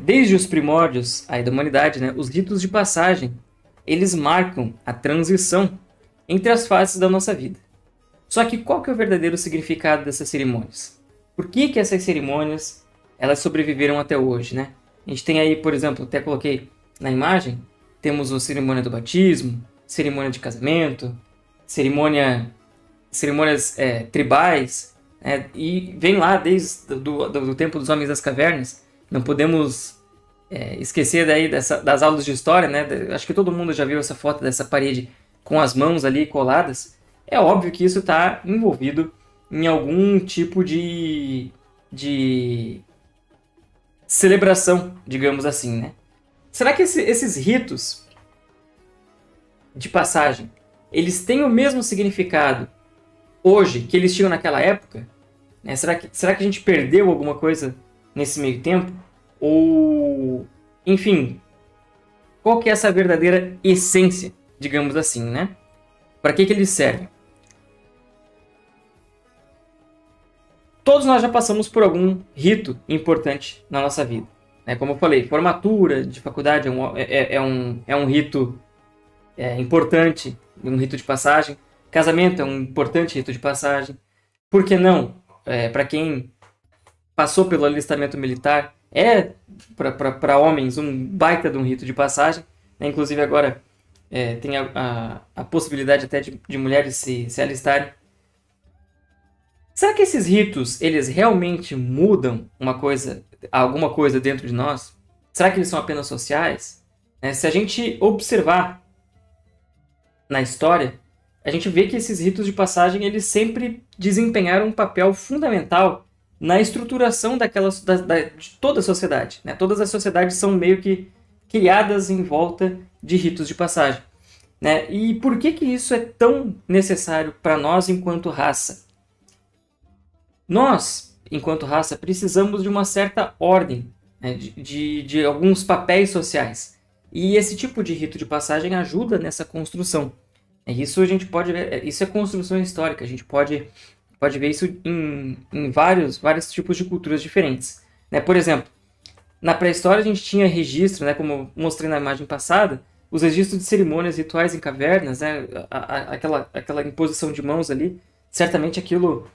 Desde os primórdios aí da humanidade, né, os ritos de passagem, eles marcam a transição entre as fases da nossa vida. Só que qual que é o verdadeiro significado dessas cerimônias? Por que que essas cerimônias elas sobreviveram até hoje, né? A gente tem aí, por exemplo, até coloquei na imagem, temos a cerimônia do batismo, cerimônia de casamento, cerimônias tribais, e vem lá desde do tempo dos homens das cavernas. Não podemos esquecer daí das aulas de história, né? Acho que todo mundo já viu essa foto dessa parede com as mãos ali coladas. É óbvio que isso está envolvido em algum tipo de celebração, digamos assim, né? Será que esses ritos de passagem, eles têm o mesmo significado hoje que eles tinham naquela época? Né? Será que a gente perdeu alguma coisa nesse meio tempo? Ou, enfim, qual que é essa verdadeira essência, digamos assim, né? Para que eles servem? Todos nós já passamos por algum rito importante na nossa vida. Né? Como eu falei, formatura de faculdade é um rito importante, um rito de passagem. Casamento é um importante rito de passagem. Por que não? Para quem passou pelo alistamento militar, para homens um baita de um rito de passagem. Né? Inclusive agora tem a possibilidade até de mulheres se alistarem. Será que esses ritos, eles realmente mudam alguma coisa dentro de nós? Será que eles são apenas sociais? Se a gente observar na história, a gente vê que esses ritos de passagem, eles sempre desempenharam um papel fundamental na estruturação de toda a sociedade. Né? Todas as sociedades são meio que criadas em volta de ritos de passagem. Né? E por que isso é tão necessário para nós enquanto raça? Nós, enquanto raça, precisamos de uma certa ordem, né, de alguns papéis sociais. E esse tipo de rito de passagem ajuda nessa construção. Isso a gente pode ver, isso é construção histórica, a gente pode ver isso em vários tipos de culturas diferentes. Né? Por exemplo, na pré-história a gente tinha registro, né, como eu mostrei na imagem passada, os registros de cerimônias rituais em cavernas, né, aquela imposição de mãos ali, certamente aquilo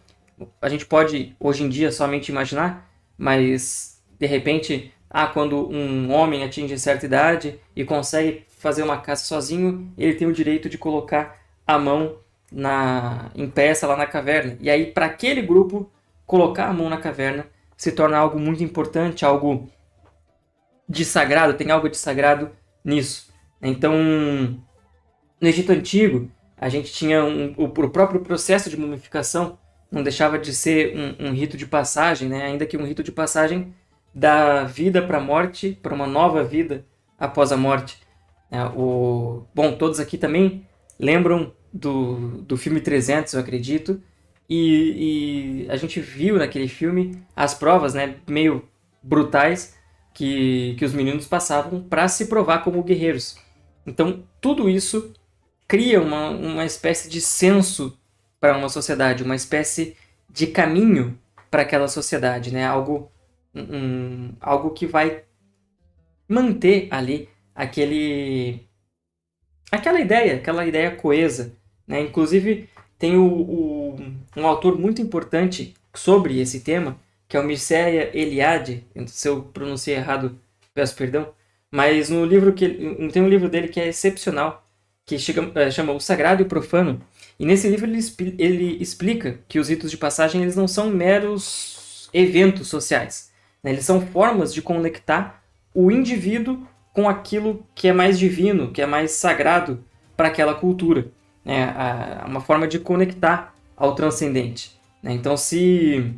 a gente pode, hoje em dia, somente imaginar, mas, de repente, quando um homem atinge certa idade e consegue fazer uma caça sozinho, ele tem o direito de colocar a mão em peça lá na caverna. E aí, para aquele grupo, colocar a mão na caverna se torna algo muito importante, algo de sagrado, tem algo de sagrado nisso. Então, no Egito Antigo, a gente tinha o próprio processo de mumificação, não deixava de ser um rito de passagem, né? Ainda que um rito de passagem da vida para a morte, para uma nova vida após a morte. Bom, todos aqui também lembram do filme 300, eu acredito, e a gente viu naquele filme as provas, né, meio brutais que os meninos passavam para se provar como guerreiros. Então, tudo isso cria uma espécie de senso para uma sociedade, uma espécie de caminho para aquela sociedade, né? Algo que vai manter ali aquela ideia coesa, né? Inclusive tem um autor muito importante sobre esse tema, que é o Mircea Eliade. Se eu pronunciei errado, peço perdão, mas tem um livro dele que é excepcional, que chama O Sagrado e o Profano. E nesse livro ele explica que os ritos de passagem eles não são meros eventos sociais. Né? Eles são formas de conectar o indivíduo com aquilo que é mais divino, que é mais sagrado para aquela cultura. Né? Uma forma de conectar ao transcendente. Né? Então, se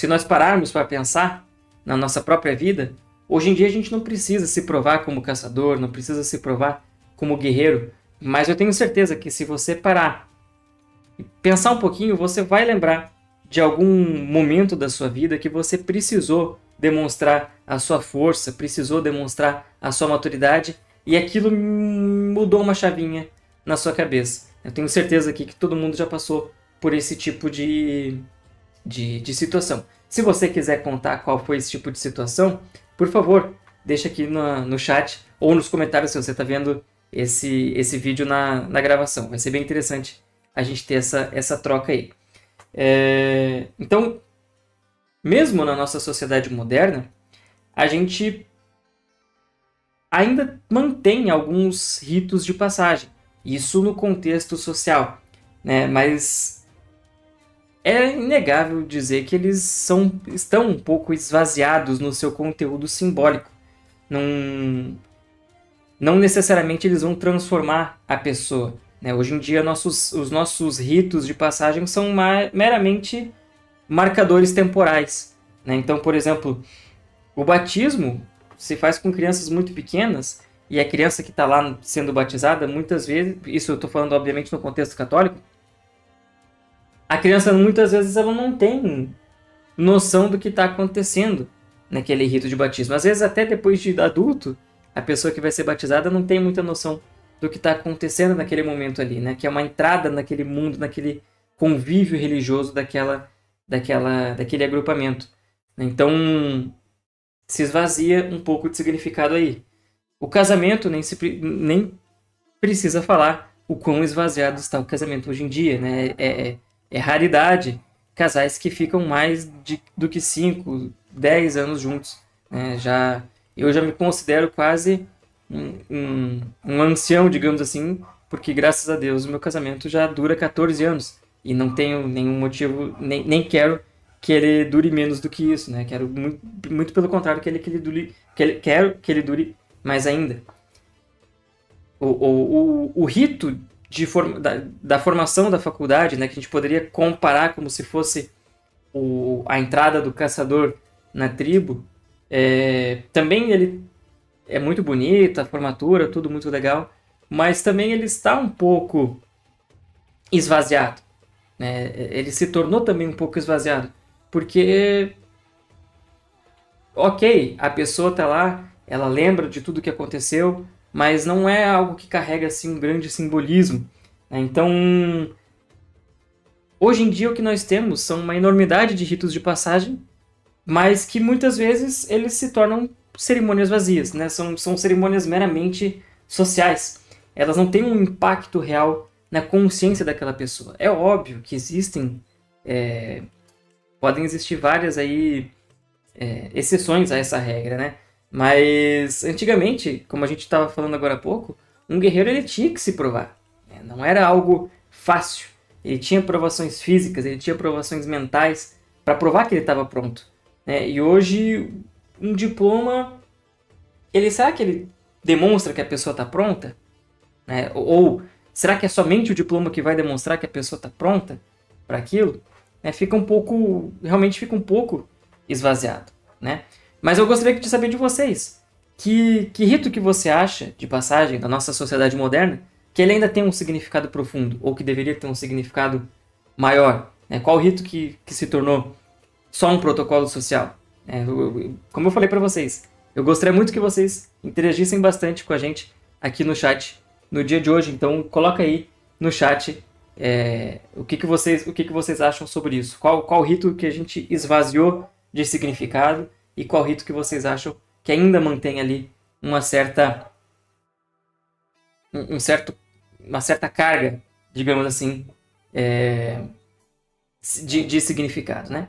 nós pararmos para pensar na nossa própria vida, hoje em dia a gente não precisa se provar como caçador, não precisa se provar como guerreiro, mas eu tenho certeza que se você parar e pensar um pouquinho, você vai lembrar de algum momento da sua vida que você precisou demonstrar a sua força, precisou demonstrar a sua maturidade e aquilo mudou uma chavinha na sua cabeça. Eu tenho certeza aqui que todo mundo já passou por esse tipo de situação. Se você quiser contar qual foi esse tipo de situação, por favor, deixa aqui no chat ou nos comentários se você está vendo esse vídeo na gravação. Vai ser bem interessante a gente ter essa troca aí. Então, mesmo na nossa sociedade moderna, a gente ainda mantém alguns ritos de passagem. Isso no contexto social, né? Mas é inegável dizer que eles estão um pouco esvaziados no seu conteúdo simbólico. Não necessariamente eles vão transformar a pessoa, né? Hoje em dia, os nossos ritos de passagem são meramente marcadores temporais, né? Então, por exemplo, o batismo se faz com crianças muito pequenas, e a criança que está lá sendo batizada, muitas vezes, isso eu estou falando obviamente no contexto católico, a criança muitas vezes ela não tem noção do que está acontecendo naquele rito de batismo. Às vezes até depois de adulto, a pessoa que vai ser batizada não tem muita noção do que está acontecendo naquele momento ali, né? Que é uma entrada naquele mundo, naquele convívio religioso daquele agrupamento. Então, se esvazia um pouco de significado aí. O casamento nem precisa falar o quão esvaziado está o casamento hoje em dia, né? É raridade casais que ficam mais do que 5, 10 anos juntos, né? Eu já me considero quase um ancião, digamos assim, porque graças a Deus o meu casamento já dura 14 anos e não tenho nenhum motivo, nem quero que ele dure menos do que isso, né? Quero muito pelo contrário, quero que ele dure mais ainda. O rito da formação da faculdade, né, que a gente poderia comparar como se fosse a entrada do caçador na tribo, também ele é muito bonito, a formatura, tudo muito legal, mas também ele está um pouco esvaziado, né? Ele se tornou também um pouco esvaziado, porque, ok, a pessoa está lá, ela lembra de tudo que aconteceu, mas não é algo que carrega assim, um grande simbolismo, né? Então, hoje em dia o que nós temos são uma enormidade de ritos de passagem, mas que muitas vezes eles se tornam cerimônias vazias, né? São cerimônias meramente sociais. Elas não têm um impacto real na consciência daquela pessoa. É óbvio que podem existir várias aí, exceções a essa regra, né? Mas antigamente, como a gente estava falando agora há pouco, um guerreiro ele tinha que se provar, né? Não era algo fácil. Ele tinha provações físicas, ele tinha provações mentais para provar que ele estava pronto, né? E hoje um diploma, será que ele demonstra que a pessoa está pronta, né? Ou será que é somente o diploma que vai demonstrar que a pessoa está pronta para aquilo? Realmente fica um pouco esvaziado, né? Mas eu gostaria de saber de vocês, que rito que você acha de passagem da nossa sociedade moderna que ele ainda tem um significado profundo, ou que deveria ter um significado maior, né? Qual rito que se tornou só um protocolo social? Como eu falei para vocês, eu gostaria muito que vocês interagissem bastante com a gente aqui no chat no dia de hoje. Então coloca aí no chat o que vocês acham sobre isso. Qual rito que a gente esvaziou de significado e qual rito que vocês acham que ainda mantém ali uma certa carga, digamos assim, de significado, né?